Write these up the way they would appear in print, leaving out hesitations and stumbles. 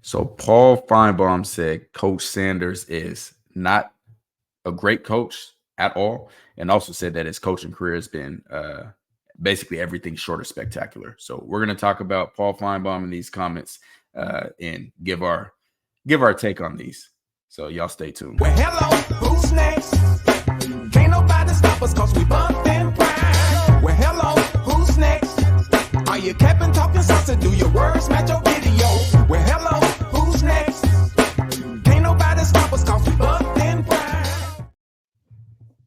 So Paul Finebaum said Coach Sanders is not a great coach at all, and also said that his coaching career has been basically everything short of spectacular. So we're going to talk about Paul Finebaum in these comments and give our take on these. So y'all stay tuned. Well, hello, who's next? Can't nobody stop us cause we bumped and prime. Well, hello, who's next? Are you capping, talking sauce, do your words match your video? Well, hello, who's next? Can't nobody stop us cause we bumped and prime.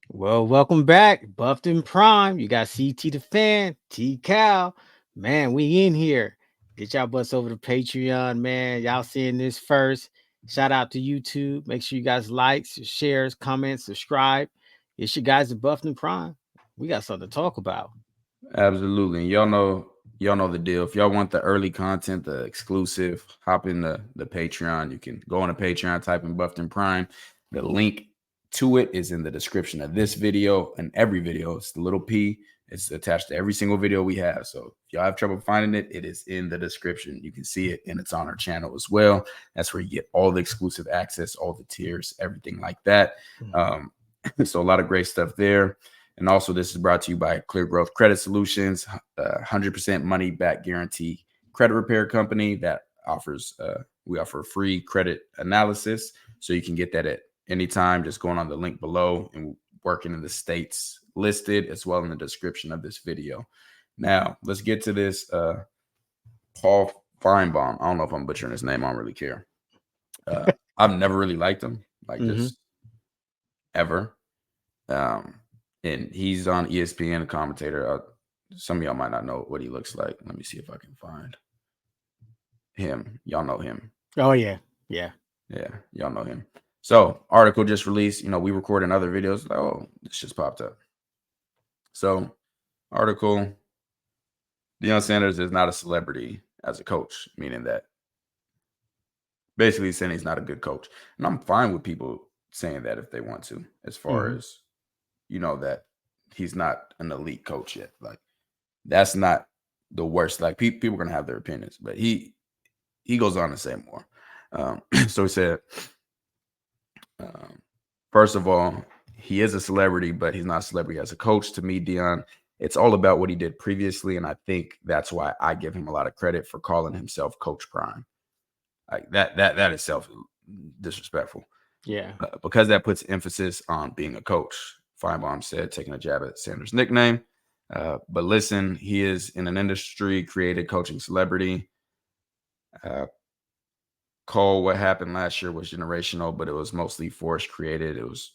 Well, welcome back, Buffed and Prime. You got CT the Fan, T Cal. Man, we in here. Get y'all butts over to Patreon, man. Y'all seeing this first. Shout out to YouTube. Make sure you guys like, shares, comments, subscribe. It's your guys at Buffed and Prime. We got something to talk about. Absolutely. And y'all know the deal. If y'all want the early content, the exclusive, hop in the Patreon. You can go on the Patreon, type in Buffed and Prime. The link to it is in the description of this video and every video. It's the little P. It's attached to every single video we have. So if y'all have trouble finding it, it is in the description. You can see it, and it's on our channel as well. That's where you get all the exclusive access, all the tiers, everything like that. So a lot of great stuff there. And also, this is brought to you by Clear Growth Credit Solutions, 100% money back guarantee credit repair company that offers, we offer free credit analysis. So you can get that at any time, just going on the link below and working in the states listed as well in the description of this video. Now, let's get to this Paul Finebaum. I don't know if I'm butchering his name. I don't really care. I've never really liked him, like just ever. And he's on ESPN, a commentator. Some of y'all might not know what he looks like. Let me see if I can find him. Y'all know him. Oh, yeah. Yeah. Yeah, y'all know him. So, article just released. You know, we record in other videos. Like, oh, this just popped up. So, article, Deion Sanders is not a celebrity as a coach, meaning that basically saying he's not a good coach. And I'm fine with people saying that if they want to, as far as, you know, that he's not an elite coach yet. Like, that's not the worst. Like, people are going to have their opinions, but he goes on to say more. So he said, first of all, he is a celebrity, but he's not a celebrity as a coach. To me, Deion, it's all about what he did previously, and I think that's why I give him a lot of credit for calling himself Coach Prime. Like that itself disrespectful. Yeah. Because that puts emphasis on being a coach. Finebaum said, taking a jab at Sanders' nickname. But listen, he is in an industry created coaching celebrity. Cole, what happened last year was generational, but it was mostly force created. It was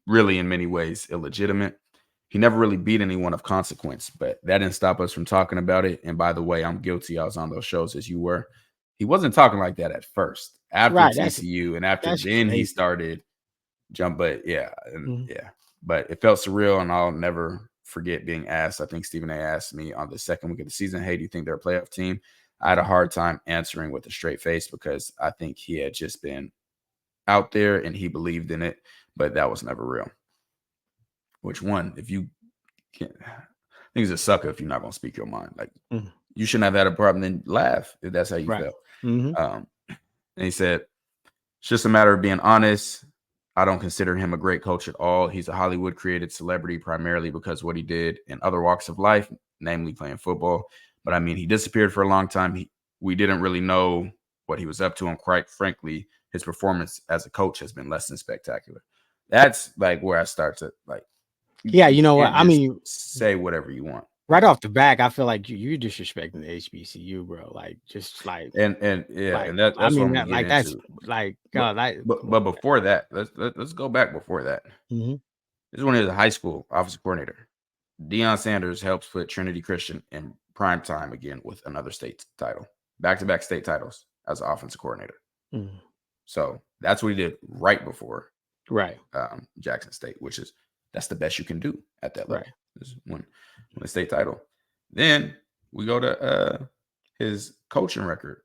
really in many ways illegitimate. He never really beat anyone of consequence, but that didn't stop us from talking about it. And by the way, I'm guilty. I was on those shows as you were. He wasn't talking like that at first. After TCU and after then he started jump, but yeah. But it felt surreal, and I'll never forget being asked. I think Stephen A asked me on the second week of the season, hey, do you think they're a playoff team? I had a hard time answering with a straight face because I think he had just been out there and he believed in it, but that was never real. Which one, if you can't, I think he's a sucker if you're not going to speak your mind. Like, you shouldn't have had a problem, then laugh if that's how you felt. And he said, it's just a matter of being honest. I don't consider him a great coach at all. He's a Hollywood created celebrity primarily because what he did in other walks of life, namely playing football. But I mean, he disappeared for a long time. We didn't really know what he was up to. And quite frankly, his performance as a coach has been less than spectacular. That's like where I start to like. Yeah, you know what? I mean, say whatever you want. Right off the back, I feel like you're disrespecting the HBCU, bro. Like, just like, and that's I mean, that, like that's like, God, but before that, let's go back before that. This is when he was a high school offensive coordinator. Deion Sanders helps put Trinity Christian in prime time again with another state title, back-to-back state titles as an offensive coordinator. So that's what he did right before Jackson State, which is that's the best you can do at that level. Is win a state title. Then we go to his coaching record.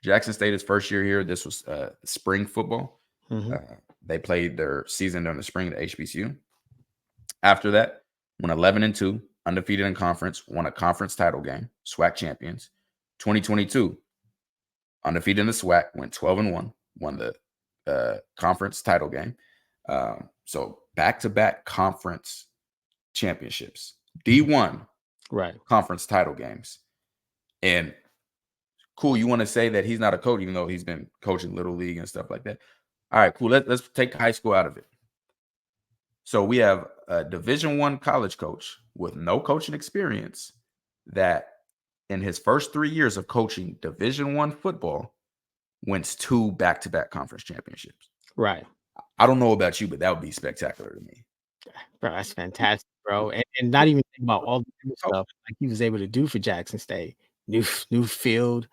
Jackson State, his first year here, this was spring football. They played their season during the spring at HBCU. After that, went 11-2, undefeated in conference, won a conference title game, SWAC champions. 2022, undefeated in the SWAC, went 12-1, won the conference title game. So back-to-back conference championships, D1 Right. conference title games. And cool, you want to say that he's not a coach, even though he's been coaching Little League and stuff like that. All right, cool. Let's take high school out of it. So we have a Division I college coach with no coaching experience that in his first 3 years of coaching Division I football wins 2 back-to-back conference championships. Right. I don't know about you, but that would be spectacular to me. Bro, that's fantastic, bro. And not even think about all the other stuff like he was able to do for Jackson State. New field,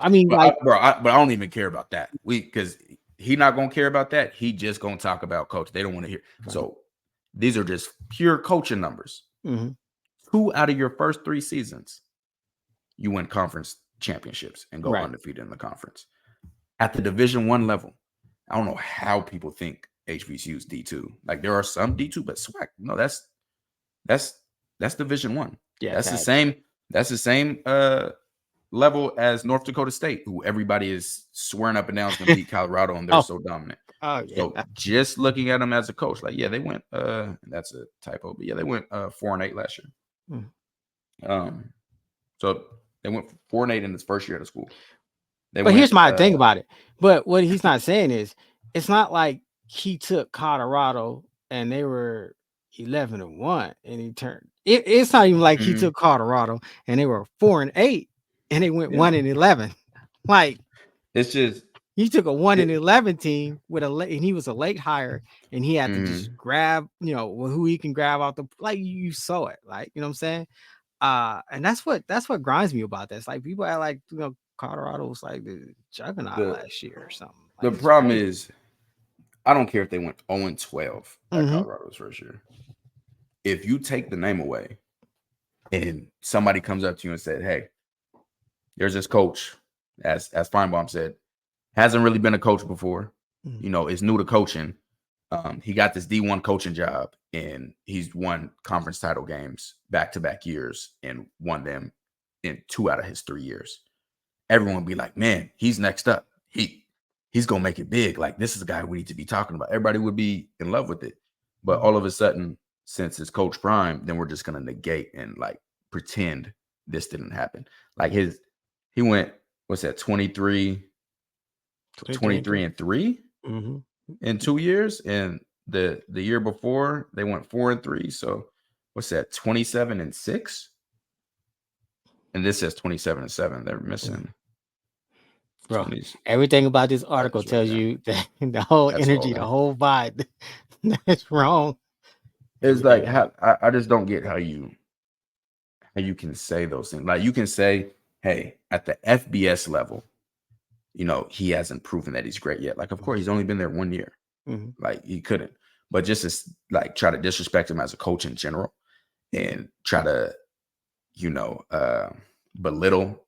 I mean, like, But I don't even care about that. Because he not gonna care about that. He just gonna talk about coach. They don't want to hear. Right. So these are just pure coaching numbers. 2 out of your first 3 seasons, you win conference championships and go undefeated in the conference. At the Division I level, I don't know how people think HBCU's D2. Like there are some D2, but SWAC, no, that's Division I. Yeah, that's the same. That's the same level as North Dakota State, who everybody is swearing up and down is going to beat Colorado, and they're so dominant. Oh yeah. So just looking at them as a coach, like they went. That's a typo, but they went 4-8 last year. So they went 4-8 in his first year out of school. But here's my thing about it. But what he's not saying is, it's not like he took Colorado and they were 11-1 and he turned. It's not even like he took Colorado and they were 4-8 and they went 1-11. Like it's just he took a 1-11 team with and he was a late hire and he had to just grab, who he can grab out the, like you saw it, like, you know what I'm saying? And that's what grinds me about this. Like people are like, Colorado was like the juggernaut last year or something. Like, the problem is, I don't care if they went 0-12 at Colorado's first year. If you take the name away and somebody comes up to you and said, hey, there's this coach, as Finebaum said, hasn't really been a coach before, is new to coaching. He got this D1 coaching job and he's won conference title games back-to-back years and won them in 2 out of his 3 years. Everyone would be like, man, he's next up. He's going to make it big. Like, this is a guy we need to be talking about. Everybody would be in love with it. But all of a sudden, since it's Coach Prime, then we're just going to negate and, like, pretend this didn't happen. Like, he went, what's that, 23 and 3 in 2 years. And the year before, they went 4 and 3. So, what's that, 27 and 6? And this says 27 and 7. They're missing. Bro, everything about this article tells you that the whole energy, the whole vibe, that's wrong. It's like I just don't get how you can say those things. Like you can say, hey, at the FBS level, he hasn't proven that he's great yet. Like, of course, he's only been there 1 year. Like he couldn't. But just to like try to disrespect him as a coach in general and try to, belittle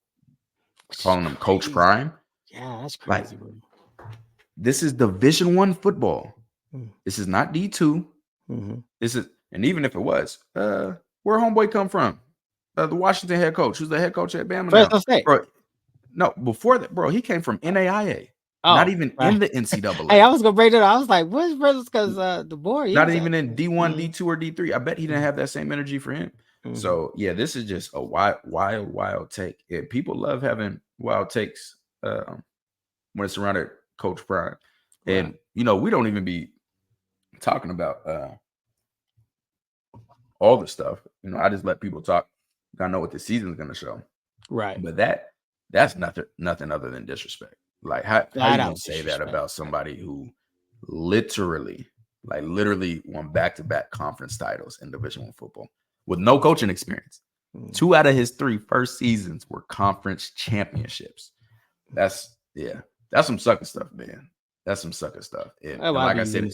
calling him Coach Prime. Yeah, that's crazy. Like, this is Division I football. This is not D2. This is, and even if it was, where homeboy come from? The Washington head coach. Who's the head coach at Bama now? State. Bro, no, before that, bro, he came from NAIA. Not even in the NCAA. Hey, I was gonna break it. I was like, "What's brothers?" Because the boy, not even in D1, D2, or D3. I bet he didn't have that same energy for him. So yeah, this is just a wild take. Yeah, people love having wild takes when it's surrounded Coach Prime, and we don't even be talking about all the stuff. I just let people talk. I know what the season's going to show, right? But that's nothing other than disrespect. Like how you gonna say that about somebody who literally won back-to-back conference titles in Division I football with no coaching experience? 2 out of his 3 first seasons were conference championships. That's some sucker stuff, man. That's some sucker stuff. And like I said,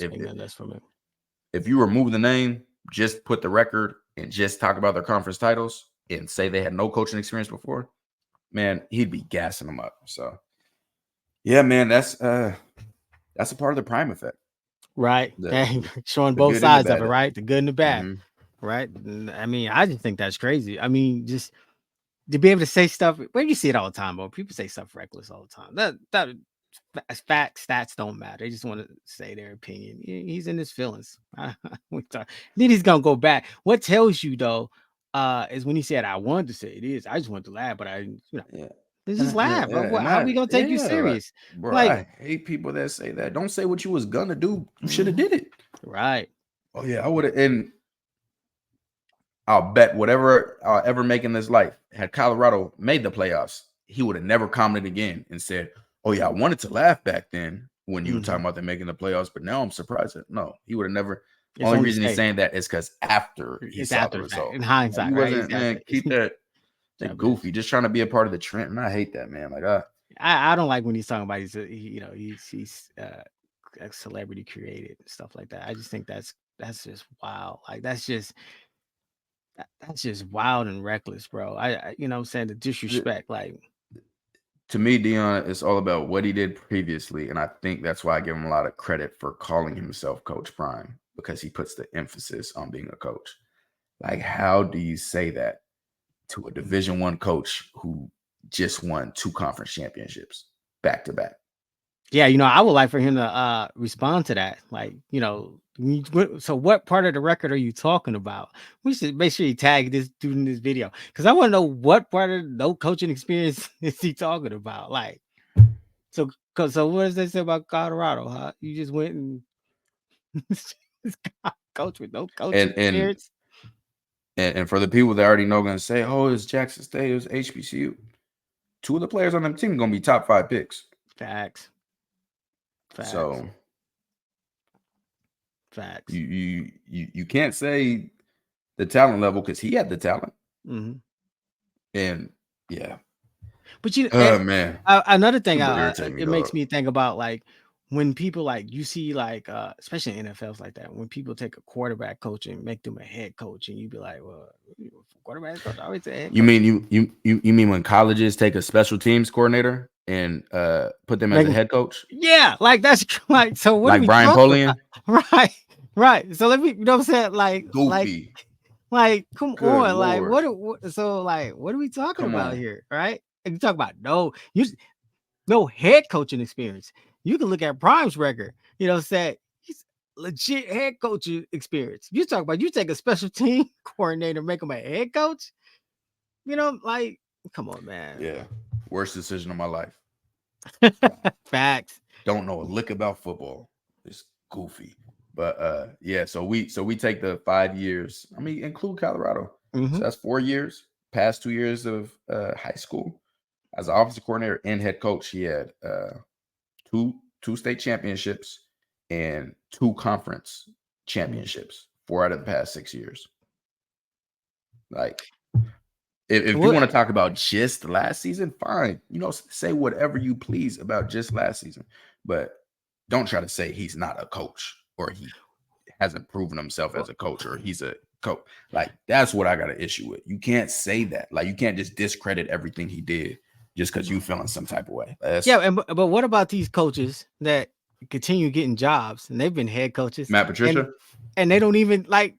if you remove the name, just put the record and just talk about their conference titles and say they had no coaching experience before, man, he'd be gassing them up. So yeah, man, that's a part of the Prime effect. Right. Showing both sides of it, right? The good and the bad. Right. I mean, I just think that's crazy. I mean, just to be able to say stuff. Well, you see it all the time, bro. People say stuff reckless all the time. That facts, stats don't matter. They just want to say their opinion. He's in his feelings. Then he's gonna go back. What tells you though, is when he said, "I wanted to say it is. I just wanted to laugh, but I, Yeah. just laugh, bro. And How we gonna take you serious? Bro, Like, I hate people that say that. Don't say what you was gonna do. You should have Mhm. did it. Right. Oh yeah, I would have. And I'll bet whatever I'll ever make in this life, had Colorado made the playoffs, he would have never commented again and said, "Oh yeah, I wanted to laugh back then when you were talking about them making the playoffs, but now I'm surprised." No, he would have never. It's Only only reason he's safe. saying that is because after he It's saw after the the fact, result. in Like, hindsight, he right? wasn't, man. Keep that goofy. Just trying to be a part of the trend, and I hate that, man. Like, I don't like when he's talking about he's a celebrity created and stuff like that. I just think that's just wild. Like that's just wild and reckless, bro. You know what I'm saying, the disrespect. Like, to me, Deion, it's all about what he did previously, and I think that's why I give him a lot of credit for calling himself Coach Prime, because he puts the emphasis on being a coach. Like, how do you say that to a Division I coach who just won 2 conference championships back to back? yeah, I would like for him to respond to that. Like, so what part of the record are you talking about? We should make sure you tag this dude in this video, because I want to know what part of no coaching experience is he talking about. Like, so what does they say about Colorado? Huh? You just went and coach with no coaching And experience. and for the people that already know, going to say, "Oh, it's Jackson State, it was HBCU." 2 of the players on them team are going to be top 5 picks. Facts. So Facts. you can't say the talent level, because he had the talent. And yeah. But Oh man, another thing, super irritating me, it makes dog. me think about, like, when people, like, you see, like, especially in NFLs like that, when people take a quarterback coach and make them a head coach, and you be like, well, quarterback coach, I always say head You coach. mean you mean when colleges take a special teams coordinator and put them as a head coach? Yeah, like that's like, so what are Like we Brian talking about? Polian? Right. So let me, you know what I'm saying? Goofy. Come Good on, like Lord. what are we talking Come about on. here? Right? And you talk about no head coaching experience. You can look at Prime's record, say he's legit head coaching experience. You talk about, you take a special team coordinator, make him a head coach, like, come on, man. Yeah. Worst decision of my life. Facts. Don't know a lick about football. It's goofy. But yeah, so we take the 5 years. I mean, include Colorado. So that's 4 years, past 2 years of high school. As an offensive coordinator and head coach, he had two state championships and 2 conference championships, 4 out of the past 6 years. Like, if you want to talk about just last season, fine. Say whatever you please about just last season, but don't try to say he's not a coach, or he hasn't proven himself as a coach, or he's a coach. Like, that's what I got an issue with. You can't say that. Like, you can't just discredit everything he did just because you feeling some type of way. But what about these coaches that continue getting jobs, and they've been head coaches, Matt Patricia, and they're not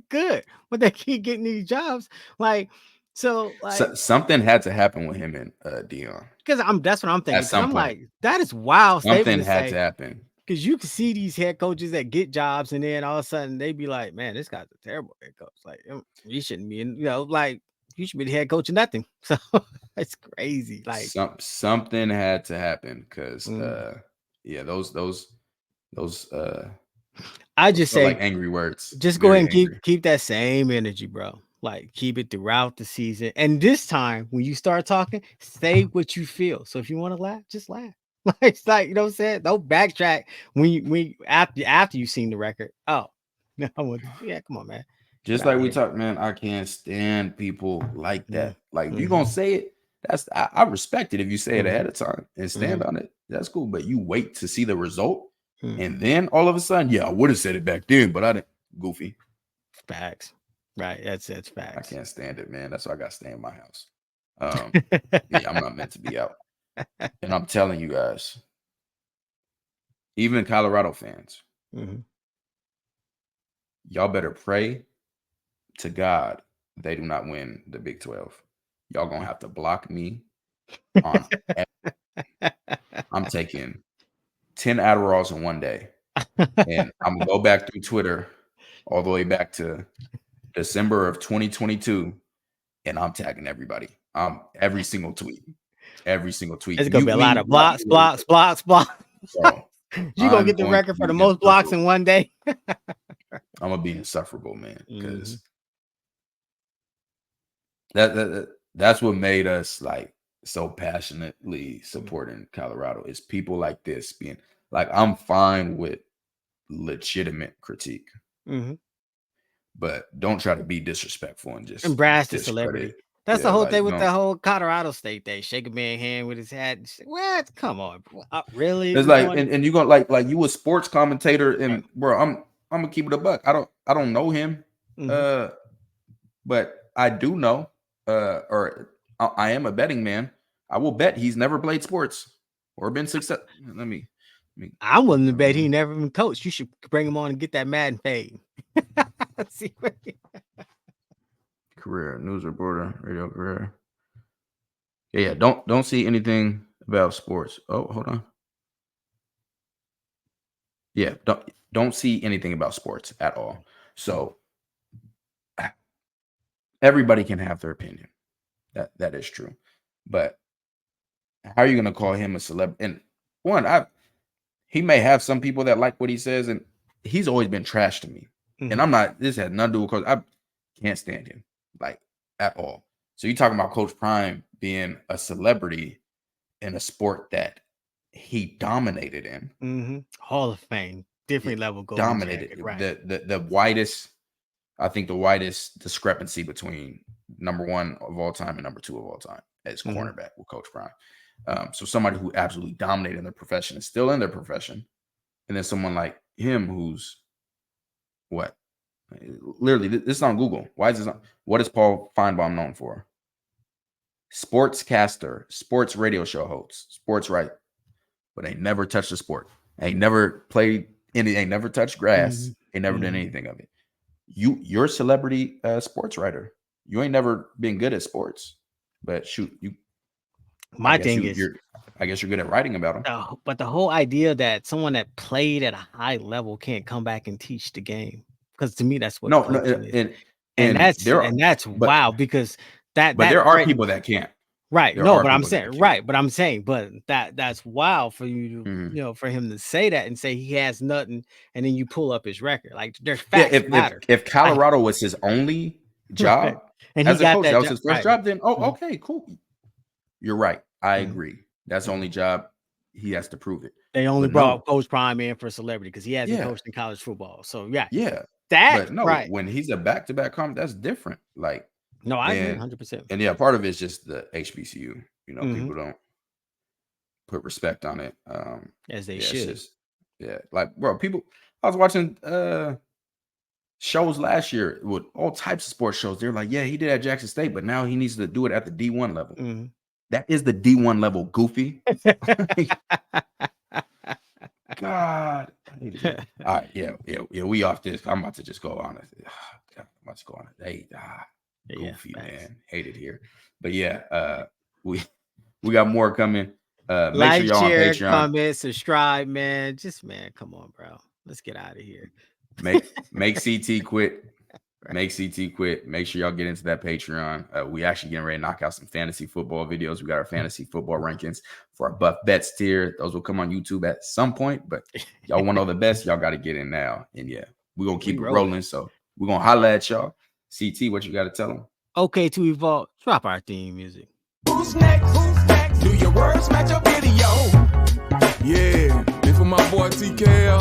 good, but they keep getting these jobs. Like, so something had to happen with him and Deion, because that's what I'm thinking. At some point. Like, that is wild. Something had to happen. Because you can see these head coaches that get jobs, and then all of a sudden they be like, man, this guy's a terrible head coach. Like, you shouldn't be like, you should be the head coach of nothing. So it's crazy. Like, something had to happen, because yeah, those I just say, like angry words. Just go ahead and keep that same energy, bro. Like, keep it throughout the season. And this time, when you start talking, say what you feel. So if you want to laugh, just laugh. Like, it's like, you know what I'm saying? Don't backtrack when after you've seen the record. Oh, no, come on, man. Just like we talked, man, I can't stand people like that. Like, if you're gonna say it, I respect it if you say it ahead of time and stand on it. That's cool. But you wait to see the result, and then all of a sudden, yeah, I would have said it back then, but I didn't. Goofy. Facts. Right. That's facts. I can't stand it, man. That's why I got to stay in my house. Yeah, I'm not meant to be out. And I'm telling you guys, even Colorado fans, y'all better pray to God they do not win the Big 12. y'all gonna have to block me on. I'm taking 10 Adderalls in one day, and I'm gonna go back through Twitter all the way back to December of 2022, and I'm tagging everybody. Every single tweet. It's gonna be a lot of blocks. Bro, You're gonna get the record for the most blocks in one day. I'm gonna be insufferable, man, because that's what made us like so passionately supporting Colorado is people like this being like, I'm fine with legitimate critique, but don't try to be disrespectful and just embrace the celebrity. That's the whole thing with the whole Colorado State thing. Shake a man's hand with his hat. What? Come on, bro. Really? It's like, and you go like you a sports commentator, and bro, I'm gonna keep it a buck. I don't know him, but I do know, or I am a betting man. I will bet he's never played sports or been successful. I'm willing to bet he never been coached. You should bring him on and get that Madden fade. See what career, news reporter, radio career. Yeah, don't see anything about sports. Oh, hold on. Yeah, don't see anything about sports at all. So everybody can have their opinion. That is true. But how are you gonna call him a celeb? And one, he may have some people that like what he says, and he's always been trash to me. And I'm not, this has nothing to do with Coach. I can't stand him, like, at all. So you talking about Coach Prime being a celebrity in a sport that he dominated in. Hall of Fame, different level. Dominated. Jacket, right. The widest, I think the widest discrepancy between number one of all time and number two of all time as cornerback with Coach Prime. So somebody who absolutely dominated in their profession is still in their profession. And then someone like him who's what? Literally, this is on Google. Why is this on? What is Paul Finebaum known for? Sportscaster, sports radio show host, sports writer, but ain't never touched a sport. Ain't never played any. Ain't never touched grass. Ain't never done anything of it. You're a celebrity sports writer. You ain't never been good at sports, but shoot, you. My thing is, I guess you're good at writing about them. But the whole idea that someone that played at a high level can't come back and teach the game, because to me that's what and that's wow, because there are people that can't. Right. No, but I'm saying, but that's wild for you to, for him to say that and say he has nothing, and then you pull up his record. Like there's facts matter. If Colorado was his only job and as a coach, that was his first job, then okay, cool. You're right. I agree. That's the only job. He has to prove it. They only brought Coach Prime in for celebrity because he hasn't coached in college football. So when he's a back-to-back comment, that's different. Like, no, I agree 100%. And part of it's just the HBCU. People don't put respect on it. As they should. Like, bro, I was watching shows last year with all types of sports shows. They're like, yeah, he did at Jackson State, but now he needs to do it at the D1 level. That is the D1 level, goofy. God. All right, yeah. We off this. I'm about to just go on it. I'm about to go on it. Hey, goofy, man. Hate it here. But yeah, we got more coming. Make like, sure y'all share, on Patreon. comment, subscribe, man. Come on, bro. Let's get out of here. Make CT quit. Make CT quit. Make sure y'all get into that Patreon. We actually getting ready to knock out some fantasy football videos. We got our fantasy football rankings for our Buff Bets tier. Those will come on YouTube at some point, but y'all want to know the best, y'all got to get in now. And yeah, we're going to keep it rolling. So we're going to holla at y'all. CT, what you got to tell them? Okay, to evolve, drop our theme music. Who's next? Do your words match your video? Yeah, and for my boy TKL.